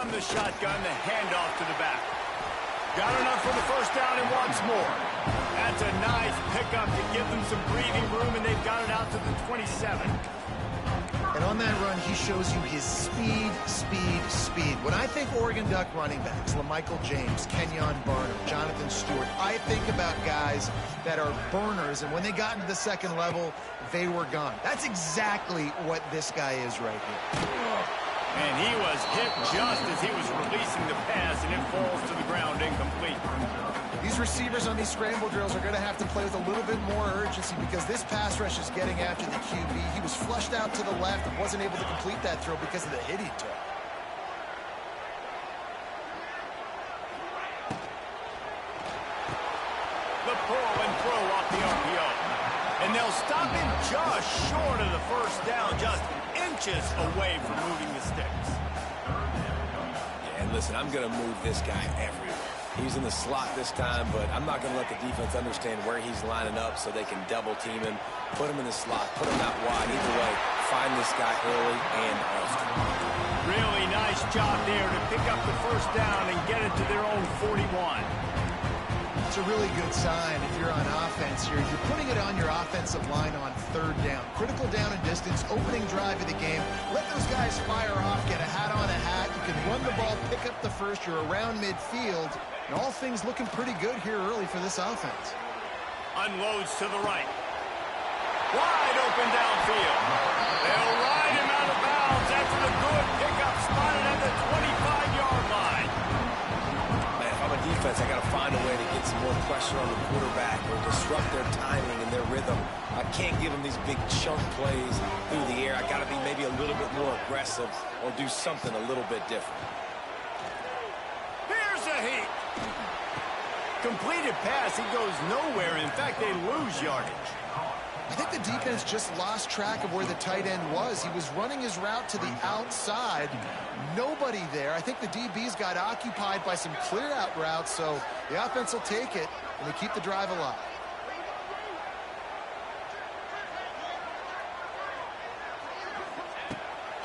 from the shotgun, the handoff to the back. Got enough for the first down and wants more. That's a nice pickup to give them some breathing room, and they've got it out to the 27. And on that run, he shows you his speed. When I think Oregon Duck running backs, LaMichael James, Kenyon Barnum, Jonathan Stewart, I think about guys that are burners, and when they got into the second level, they were gone. That's exactly what this guy is right here. And he was hit just as he was releasing the pass, and it falls to the ground incomplete. These receivers on these scramble drills are going to have to play with a little bit more urgency because this pass rush is getting after the QB. He was flushed out to the left and wasn't able to complete that throw because of the hit he took. The pull and throw off the RPO. And they'll stop him just short of the first down, just inches away from moving the sticks. Yeah, and listen, I'm going to move this guy everywhere. He's in the slot this time, but I'm not going to let the defense understand where he's lining up so they can double team him, put him in the slot, put him out wide. Either way, find this guy early and often. Really nice job there to pick up the first down and get it to their own 41. It's a really good sign if you're on offense here. You're putting it on your offensive line on third down. Critical down and distance, opening drive of the game. Let those guys fire off, get a hat on a hat. You can run the ball, pick up the first. You're around midfield. And all things looking pretty good here early for this offense. Unloads to the right. Wide open downfield. They'll ride him out of bounds after the good pickup spotted at the 25-yard line. Man, if I'm a defense, I got to find a way to get some more pressure on the quarterback or disrupt their timing and their rhythm. I can't give them these big chunk plays through the air. I got to be maybe a little bit more aggressive or do something a little bit different. Here's a heat. Completed pass, he goes nowhere. In fact, they lose yardage. I think the defense just lost track of where the tight end was. He was running his route to the outside. Nobody there. I think the DBs got occupied by some clear-out routes, so the offense will take it, and they keep the drive alive.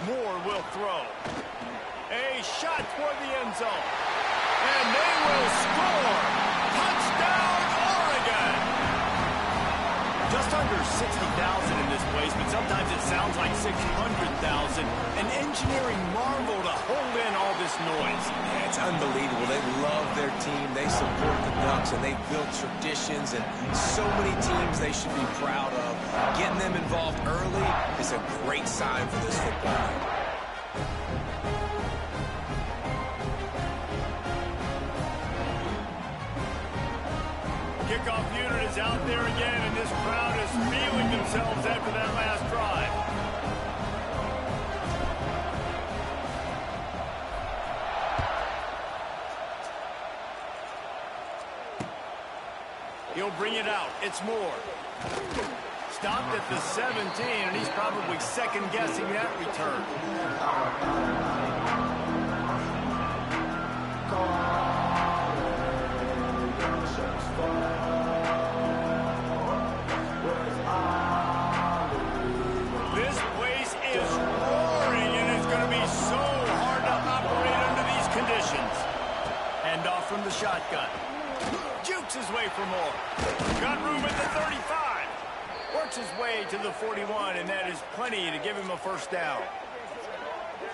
Moore will throw. A shot toward the end zone. And they will score. Touchdown, Oregon! Just under 60,000 in this place, but sometimes it sounds like 600,000. An engineering marvel to hold in all this noise. Yeah, it's unbelievable. They love their team. They support the Ducks, and they've built traditions, and so many teams they should be proud of. Getting them involved early is a great sign for this football team. Kickoff unit is out there again, and this crowd is feeling themselves after that last drive. He'll bring it out. It's Moore. Stopped at the 17, and he's probably second-guessing that return. This place is roaring, and it's going to be so hard to operate under these conditions. Hand off from the shotgun. Jukes his way for more. Got room at the 35. Works his way to the 41, and that is plenty to give him a first down.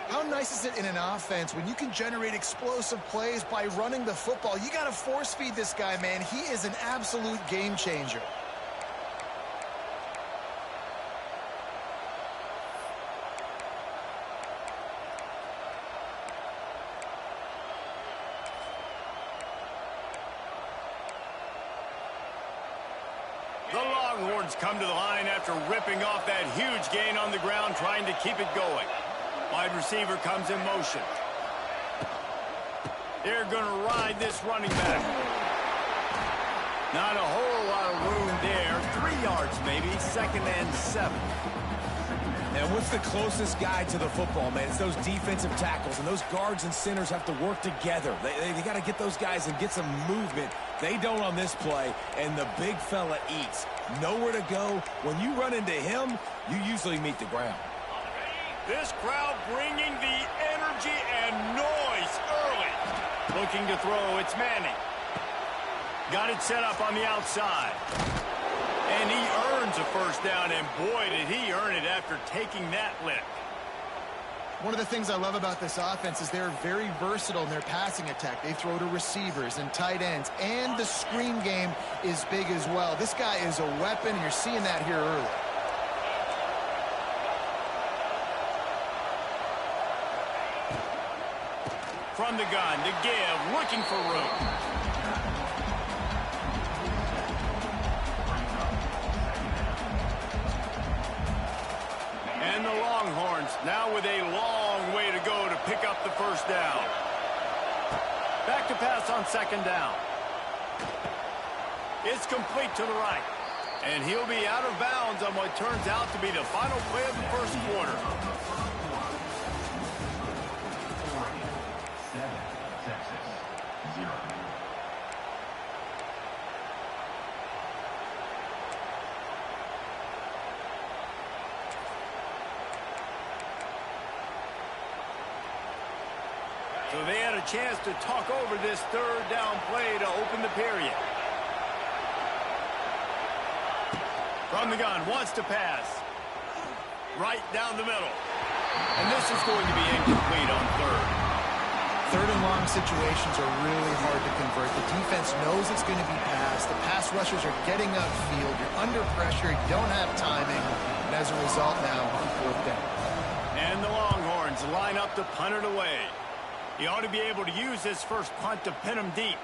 How nice is it in an offense when you can generate explosive plays by running the football? You got to force feed this guy, man. He is an absolute game changer. The Longhorns come to the line after ripping off that huge gain on the ground, trying to keep it going. Wide receiver comes in motion. They're going to ride this running back. Not a whole lot of room there. 3 yards maybe, 2nd and 7. And what's the closest guy to the football, man? It's those defensive tackles, and those guards and centers have to work together. They got to get those guys and get some movement. They don't on this play, and the big fella eats. Nowhere to go. When you run into him, you usually meet the ground. This crowd bringing the energy and noise Looking to throw, it's Manning. Got it set up on the outside. And he earns a first down, and boy, did he earn it after taking that lick. One of the things I love about this offense is they're very versatile in their passing attack. They throw to receivers and tight ends, and the screen game is big as well. This guy is a weapon, and you're seeing that here early. From the gun to give, looking for room. And the Longhorns now with a long way to go to pick up the first down. Back to pass on second down. It's complete to the right. And he'll be out of bounds on what turns out to be the final play of the first quarter. So they had a chance to talk over this third down play to open the period. From the gun, wants to pass. Right down the middle. And this is going to be incomplete on third. Third and long situations are really hard to convert. The defense knows it's going to be passed. The pass rushers are getting upfield. You're under pressure. You don't have timing. And as a result now, fourth down. And the Longhorns line up to punt it away. He ought to be able to use this first punt to pin him deep.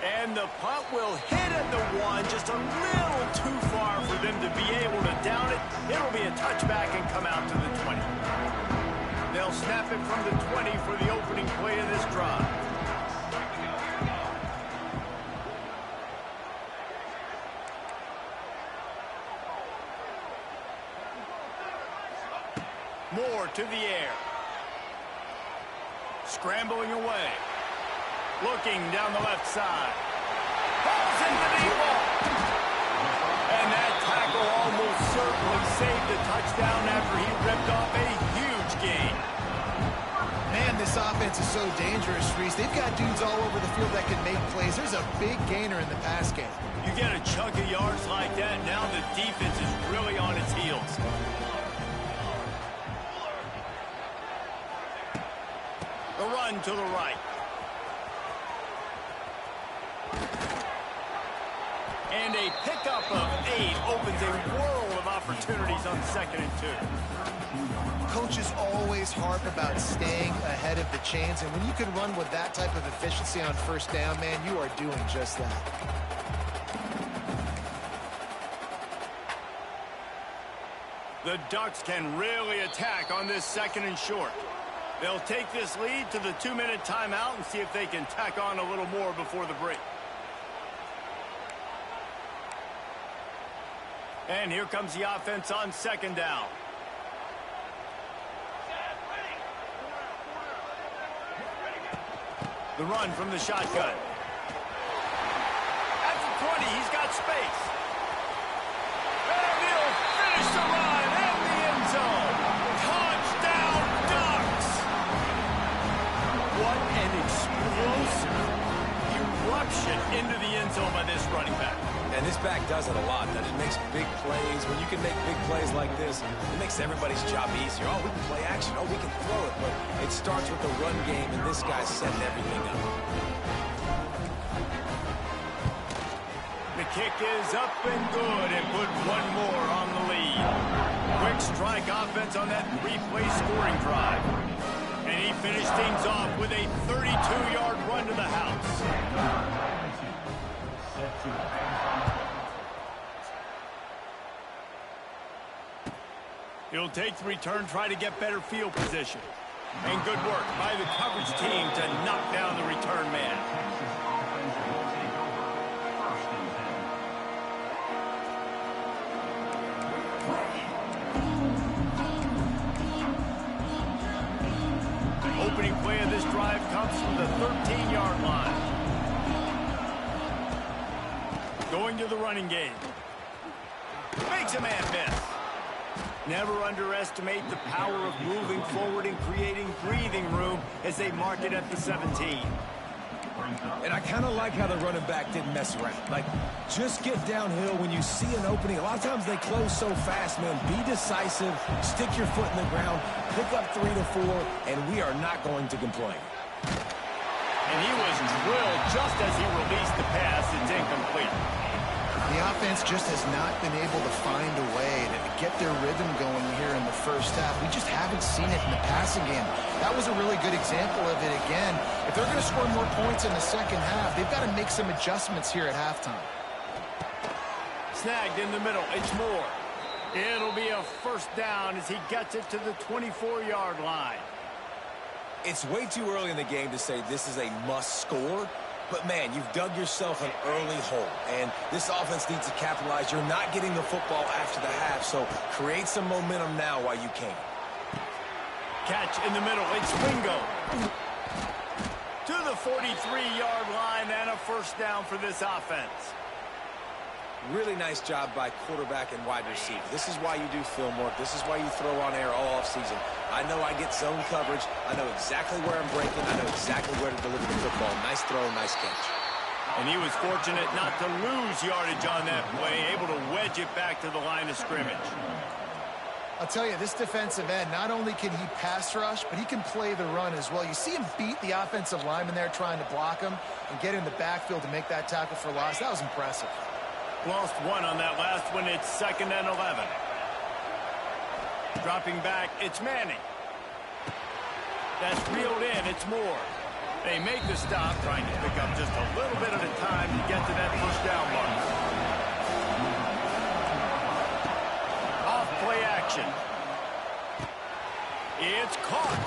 And the punt will hit at the one, just a little too far for them to be able to down it. It'll be a touchback and come out to the 20. They'll snap it from the 20 for the opening play of this drive. Moore to the air. Scrambling away. Looking down the left side. Falls in the deep ball. And that tackle almost certainly saved the touchdown after he ripped off a huge gain. Man, this offense is so dangerous, Reese. They've got dudes all over the field that can make plays. There's a big gainer in the pass game. You get a chunk of yards like that, now the defense is really on its heels. The run to the right. And a pickup of 8 opens a world of opportunities on 2nd and 2. Coaches always harp about staying ahead of the chains, and when you can run with that type of efficiency on first down, man, you are doing just that. The Ducks can really attack on this 2nd and short. They'll take this lead to the 2-minute timeout and see if they can tack on a little more before the break. And here comes the offense on 2nd down. The run from the shotgun. At the 20, he's got space. And he'll finish the run in the end zone. Touchdown, Ducks! What an explosive eruption into the end zone by this running back. And this back does it a lot. That it makes big plays. When you can make big plays like this, it makes everybody's job easier. Oh, we can play action. Oh, we can throw it. But it starts with the run game, and this guy's setting everything up. The kick is up and good and put one more on the lead. Quick strike offense on that 3-play scoring drive. And he finished things off with a 32-yard run to the house. He'll take the return, try to get better field position. And good work by the coverage team to knock down the return man. Opening play of this drive comes from the 13-yard line. Going to the running game. Makes a man miss. Never underestimate the power of moving forward and creating breathing room as they mark it at the 17. And I kind of like how the running back didn't mess around. Like, just get downhill when you see an opening. A lot of times they close so fast, man. Be decisive, stick your foot in the ground, pick up 3 to 4, and we are not going to complain. And he was drilled just as he released the pass. It's incomplete. The offense just has not been able to find a way to get their rhythm going here in the first half. We just haven't seen it in the passing game. That was a really good example of it again. If they're going to score more points in the second half, they've got to make some adjustments here at halftime. Snagged in the middle. It's Moore. It'll be a first down as he gets it to the 24-yard line. It's way too early in the game to say this is a must score. But, man, you've dug yourself an early hole, and this offense needs to capitalize. You're not getting the football after the half, so create some momentum now while you can. Catch in the middle. It's Wingo. To the 43-yard line and a first down for this offense. Really nice job by quarterback and wide receiver. This is why you do film work. This is why you throw on air all offseason. I know I get zone coverage. I know exactly where I'm breaking. I know exactly where to deliver the football. Nice throw, nice catch. And he was fortunate not to lose yardage on that play, able to wedge it back to the line of scrimmage. I'll tell you, this defensive end, not only can he pass rush, but he can play the run as well. You see him beat the offensive lineman there trying to block him and get in the backfield to make that tackle for loss. That was impressive. Lost one on that last one. It's 2nd and 11. Dropping back, it's Manning. That's reeled in, it's Moore. They make the stop, trying to pick up just a little bit at a time to get to that first down mark. Off play action. It's caught.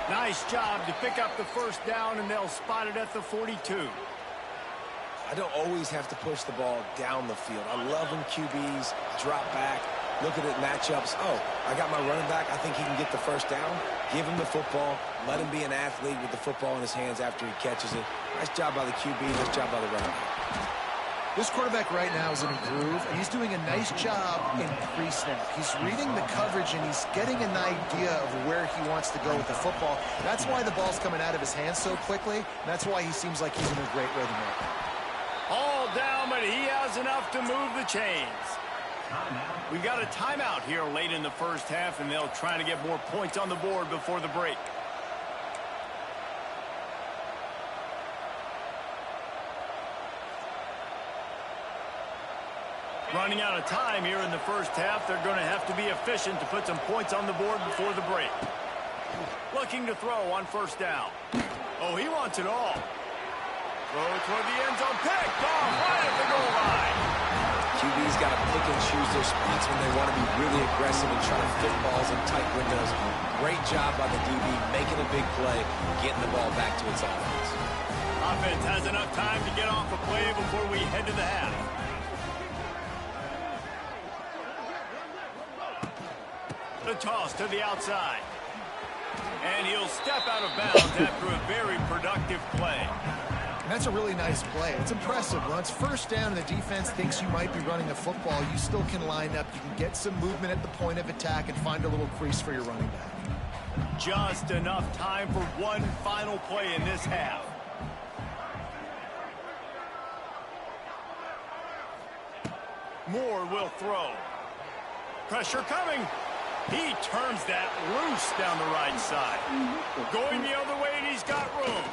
Nice job to pick up the first down, and they'll spot it at the 42. I don't always have to push the ball down the field. I love when QBs drop back, look at it matchups. Oh, I got my running back. I think he can get the first down. Give him the football. Let him be an athlete with the football in his hands after he catches it. Nice job by the QB. Nice job by the running back. This quarterback right now is in a groove, and he's doing a nice job in pre-snap. He's reading the coverage, and he's getting an idea of where he wants to go with the football. That's why the ball's coming out of his hands so quickly, and that's why he seems like he's in a great rhythm right now. All down, but he has enough to move the chains. We've got a timeout here late in the first half, and they'll try to get more points on the board before the break. Running out of time here in the first half. They're going to have to be efficient to put some points on the board before the break. Looking to throw on first down. Oh, he wants it all. Throw toward the end zone. Picked off right at the goal line. QB's got to pick and choose their spots when they want to be really aggressive and try to fit balls in tight windows. Great job by the DB making a big play, getting the ball back to its offense. Offense has enough time to get off a play before we head to the half. The toss to the outside. And he'll step out of bounds after a very productive play. And that's a really nice play. It's impressive. When it's first down and the defense thinks you might be running the football, you still can line up. You can get some movement at the point of attack and find a little crease for your running back. Just enough time for one final play in this half. Moore will throw. Pressure coming. He turns that loose down the right side. Going the other way, and he's got room.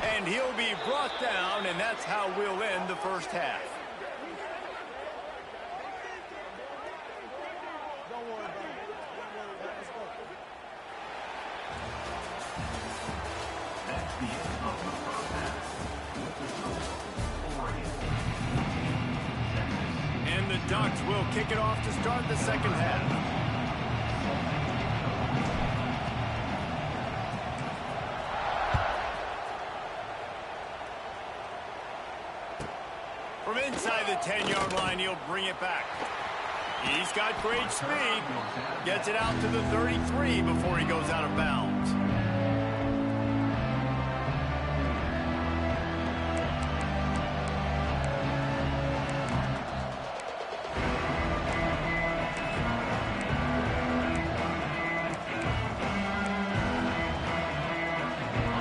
And he'll be brought down, and that's how we'll end the first half. And the Ducks will kick it off to start the second half. From inside the 10-yard line, he'll bring it back. He's got great speed. Gets it out to the 33 before he goes out of bounds.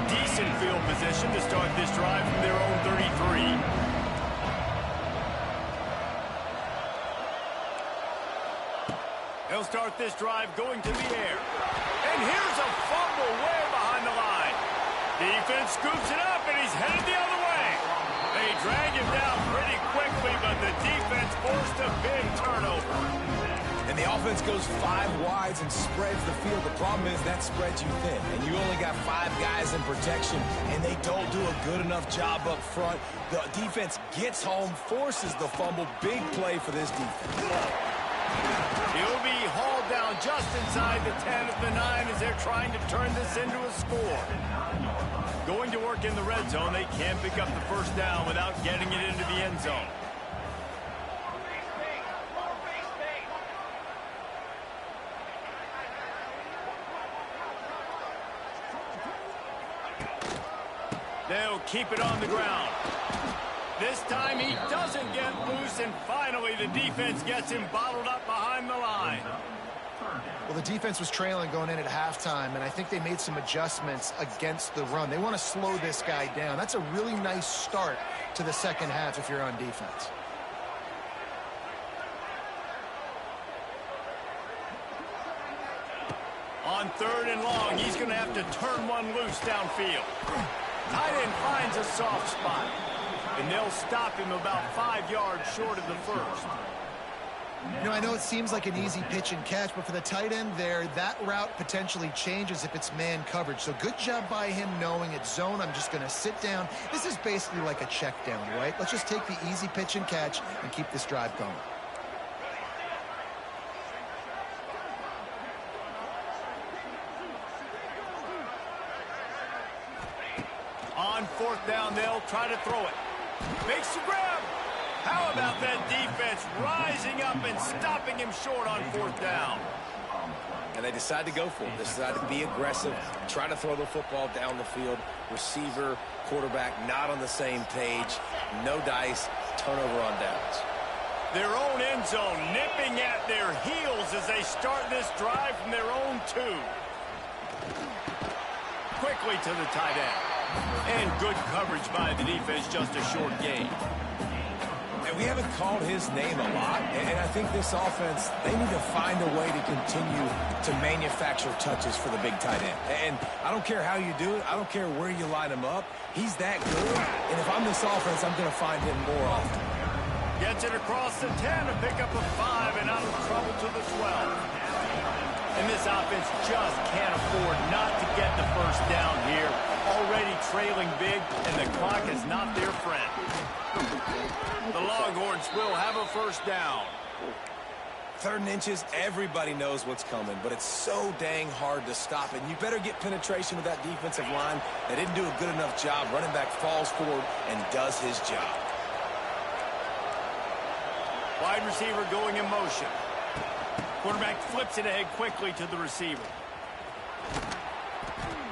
Decent field position to start this drive from their own 33. They'll start this drive going to the air. And here's a fumble way behind the line. Defense scoops it up, and he's headed the other way. They drag him down pretty quickly, but the defense forced a big turnover. And the offense goes 5 wides and spreads the field. The problem is that spreads you thin, and you only got 5 guys in protection, and they don't do a good enough job up front. The defense gets home, forces the fumble. Big play for this defense. He'll be hauled down just inside the 10 of the 9 as they're trying to turn this into a score. Going to work in the red zone, they can't pick up the first down without getting it into the end zone. They'll keep it on the ground. This time he doesn't get loose, and finally the defense gets him bottled up behind the line. Well, the defense was trailing going in at halftime, and I think they made some adjustments against the run. They want to slow this guy down. That's a really nice start to the second half if you're on defense. On 3rd and long, he's going to have to turn one loose downfield. Tight end finds a soft spot, and they'll stop him about 5 yards short of the first. You know, I know it seems like an easy pitch and catch, but for the tight end there, that route potentially changes if it's man coverage. So good job by him knowing it's zone. I'm just going to sit down. This is basically like a check down, right? Let's just take the easy pitch and catch and keep this drive going. On 4th down, they'll try to throw it. Makes the grab. How about that defense rising up and stopping him short on 4th down? And they decide to go for it. They decide to be aggressive, try to throw the football down the field. Receiver, quarterback, not on the same page. No dice, turnover on downs. Their own end zone nipping at their heels as they start this drive from their own 2. Quickly to the tight end. And good coverage by the defense, just a short gain. And we haven't called his name a lot, and I think this offense, they need to find a way to continue to manufacture touches for the big tight end. And I don't care how you do it. I don't care where you line him up. He's that good, and if I'm this offense, I'm going to find him more often. Gets it across the 10 to pick up a 5 and out of trouble to the 12. And this offense just can't afford not to get the first down here. Already trailing big, and the clock is not their friend. The Longhorns will have a first down. 3rd and inches, everybody knows what's coming, but it's so dang hard to stop it. And you better get penetration with that defensive line. They didn't do a good enough job. Running back falls forward and does his job. Wide receiver going in motion. Quarterback flips it ahead quickly to the receiver.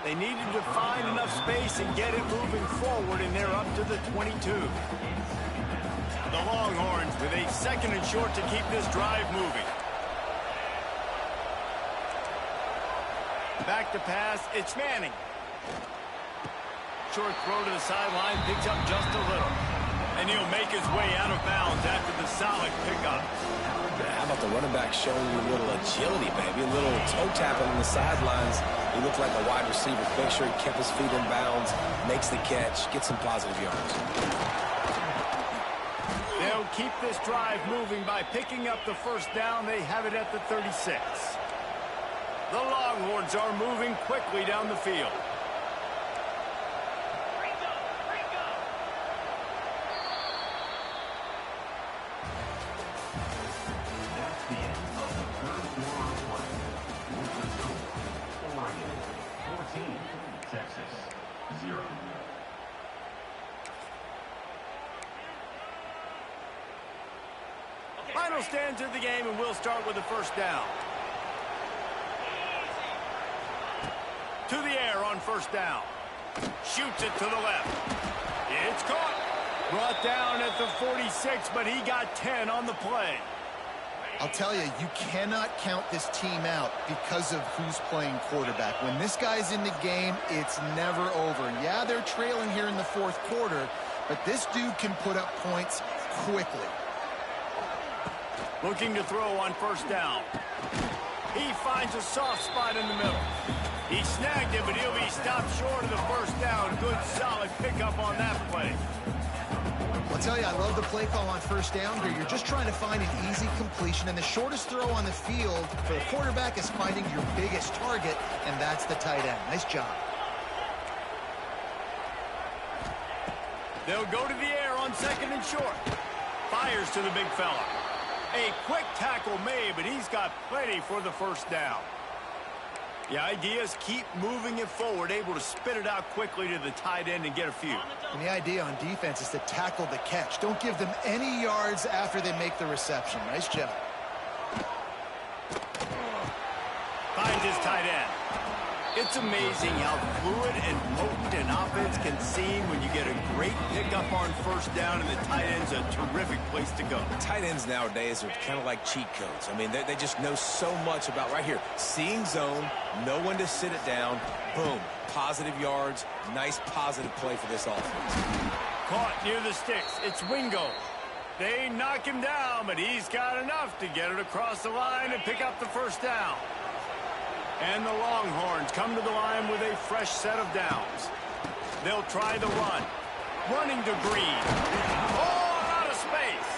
They needed to find enough space and get it moving forward, and they're up to the 22. The Longhorns with a 2nd and short to keep this drive moving. Back to pass, it's Manning. Short throw to the sideline, picks up just a little. And he'll make his way out of bounds after the solid pickup. How about the running back showing you a little agility, baby? A little toe tapping on the sidelines. He looked like a wide receiver. Make sure he kept his feet in bounds, makes the catch, gets some positive yards. They'll keep this drive moving by picking up the first down. They have it at the 36. The Longhorns are moving quickly down the field. Final stands of the game, and we'll start with the first down. To the air on first down. Shoots it to the left. It's caught. Brought down at the 46, but he got 10 on the play. I'll tell you, you cannot count this team out because of who's playing quarterback. When this guy's in the game, it's never over. Yeah, they're trailing here in the fourth quarter, but this dude can put up points quickly. Looking to throw on first down. He finds a soft spot in the middle. He snagged it, but he'll be stopped short of the first down. Good, solid pickup on that play. I'll tell you, I love the play call on first down here. You're just trying to find an easy completion, and the shortest throw on the field for the quarterback is finding your biggest target, and that's the tight end. Nice job. They'll go to the air on second and short. Fires to the big fella. A quick tackle made, but he's got plenty for the first down. The idea is keep moving it forward, able to spit it out quickly to the tight end and get a few. And the idea on defense is to tackle the catch. Don't give them any yards after they make the reception. Nice job. Finds his tight end. It's amazing how fluid and potent an offense can seem when you get a great pickup on first down, and the tight end's a terrific place to go. Tight ends nowadays are kind of like cheat codes. I mean, they just know so much about, right here, seeing zone, know when to sit it down, boom, positive yards, nice positive play for this offense. Caught near the sticks. It's Wingo. They knock him down, but he's got enough to get it across the line and pick up the first down. And the Longhorns come to the line with a fresh set of downs. They'll try the run. Running to Green. Oh, out of space.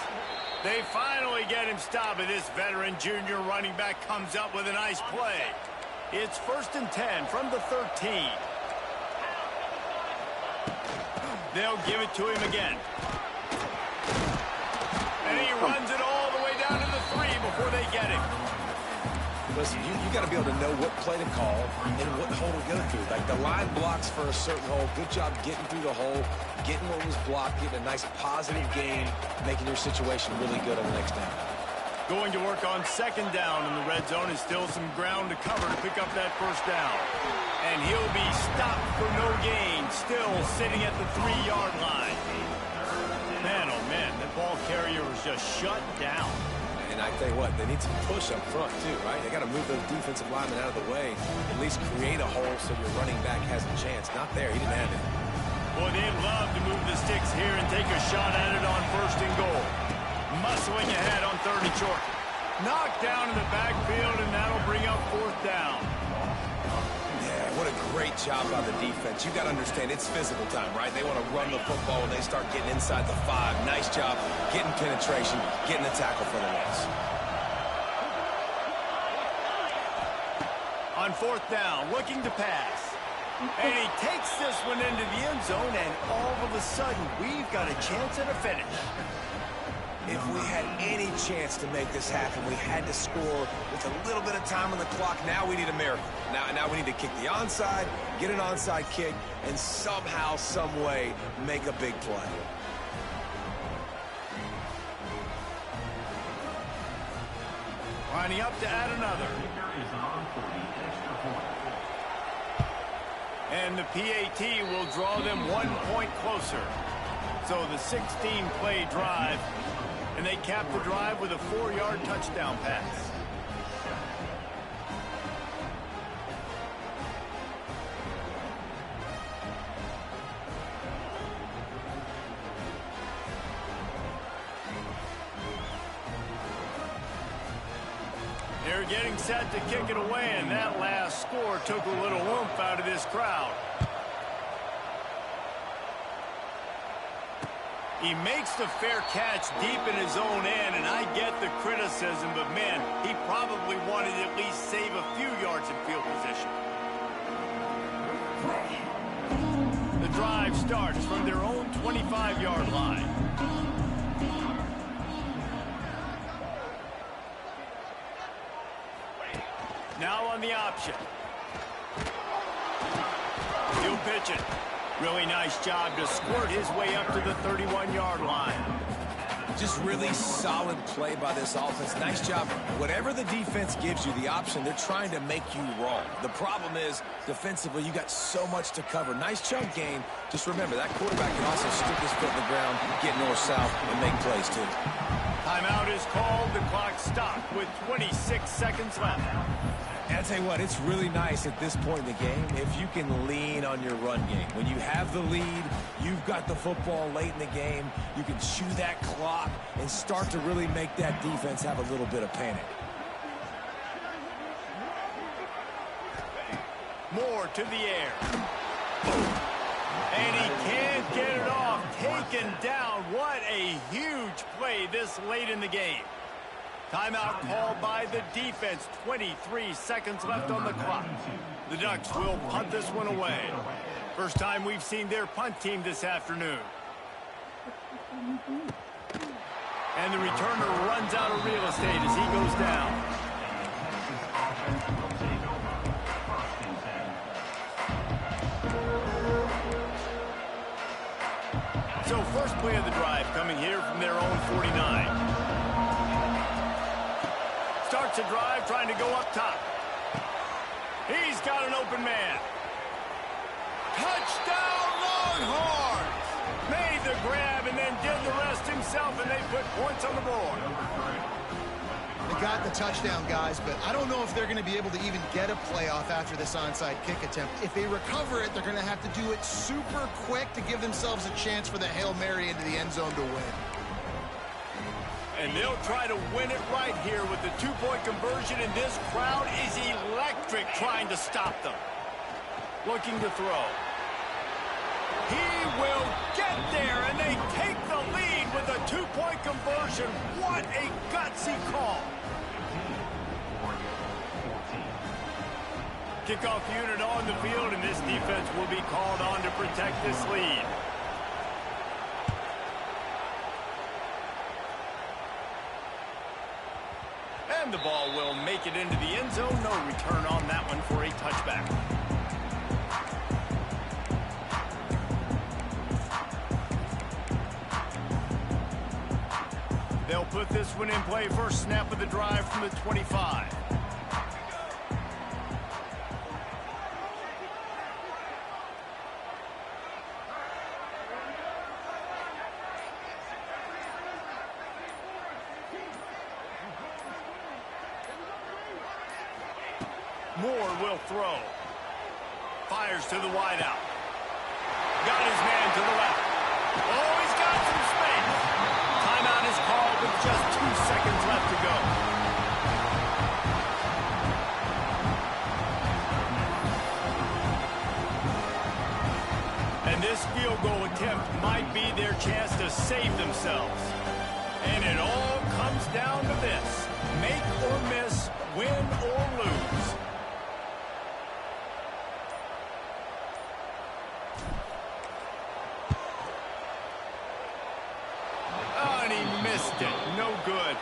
They finally get him stopped, and this veteran junior running back comes up with a nice play. It's 1st and 10 from the 13. They'll give it to him again. And he runs it all the way down to the 3 before they get him. Listen, you got to be able to know what play to call and what hole to go through. Like, the line blocks for a certain hole. Good job getting through the hole, getting what was blocked, getting a nice positive gain, making your situation really good on the next down. Going to work on second down in the red zone is still some ground to cover to pick up that first down. And he'll be stopped for no gain, still sitting at the 3-yard line. Man, oh man, that ball carrier was just shut down. And I tell you what, they need some push up front too, right? They got to move those defensive linemen out of the way, at least create a hole so your running back has a chance. Not there, he didn't have it. Boy, they'd love to move the sticks here and take a shot at it on 1st and goal. Muscling ahead on 3rd and short. Knocked down in the backfield, and that'll bring up 4th down. Yeah, what a great job by the defense. You got to understand, it's physical time, right? They want to run the football when they start getting inside the 5. Nice job getting penetration, getting the tackle for the loss. On 4th down, looking to pass. And he takes this one into the end zone, and all of a sudden, we've got a chance at a finish. If we had any chance to make this happen, we had to score with a little bit of time on the clock. Now we need a miracle. Now we need to kick the onside, get an onside kick, and somehow, some way, make a big play. Lining up to add another. And the PAT will draw them 1 point closer. So the 16-play drive, and they cap the drive with a 4-yard touchdown pass. They're getting set to kick it away, and that last score took a little oomph out of this crowd. He makes the fair catch deep in his own end, and I get the criticism, but man, he probably wanted to at least save a few yards in field position. The drive starts from their own 25-yard line. Now on the option. He'll pitch it. Really nice job to squirt his way up to the 31-yard line. Just really solid play by this offense. Nice job. Whatever the defense gives you, the option, they're trying to make you wrong. The problem is, defensively, you got so much to cover. Nice chunk gain. Just remember, that quarterback can also stick his foot in the ground, get north-south, and make plays, too. Timeout is called. The clock stopped with 26 seconds left. And I tell you what, it's really nice at this point in the game if you can lean on your run game. When you have the lead, you've got the football late in the game, you can chew that clock and start to really make that defense have a little bit of panic. Moore to the air. And he can't get it off. Taken down. What a huge play this late in the game. Timeout called by the defense. 23 seconds left on the clock. The Ducks will punt this one away. First time we've seen their punt team this afternoon. And the returner runs out of real estate as he goes down. So first play of the drive coming here from their own 49. Starts a drive trying to go up top. He's got an open man. Touchdown Longhorns! Made the grab and then did the rest himself, and they put points on the board. They got the touchdown, guys, but I don't know if they're going to be able to even get a playoff after this onside kick attempt. If they recover it, they're going to have to do it super quick to give themselves a chance for the Hail Mary into the end zone to win. And they'll try to win it right here with the two-point conversion, and this crowd is electric trying to stop them. Looking to throw. He will get there, and they take the lead with a two-point conversion. What a gutsy call. Kickoff unit on the field, and this defense will be called on to protect this lead. And the ball will make it into the end zone. No return on that one for a touchback. They'll put this one in play. First snap of the drive from the 25. Moore will throw. Fires to the wideout. Got his man to the left. Oh, he's got some space. Timeout is called with just 2 seconds left to go. And this field goal attempt might be their chance to save themselves. And it all comes down to this. Make or miss, win or lose. Missed it. No good.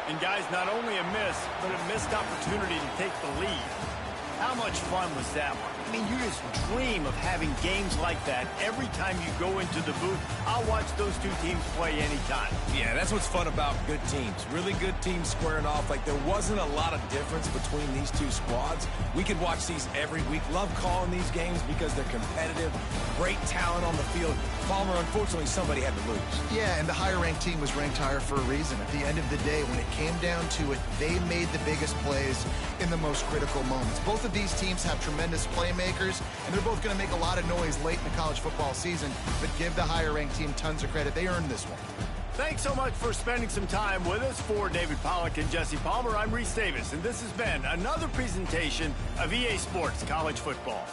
And guys, not only a miss, but a missed opportunity to take the lead. How much fun was that one? I mean, you just dream of having games like that every time you go into the booth. I'll watch those two teams play anytime. Yeah, that's what's fun about good teams. Really good teams squaring off. Like, there wasn't a lot of difference between these two squads. We could watch these every week. Love calling these games because they're competitive. Great talent on the field. Palmer, unfortunately, somebody had to lose. Yeah, and the higher-ranked team was ranked higher for a reason. At the end of the day, when it came down to it, they made the biggest plays in the most critical moments. Both of these teams have tremendous playmakers, and they're both going to make a lot of noise late in the college football season, but give the higher-ranked team tons of credit. They earned this one. Thanks so much for spending some time with us. For David Pollack and Jesse Palmer, I'm Reese Davis, and this has been another presentation of EA Sports College Football.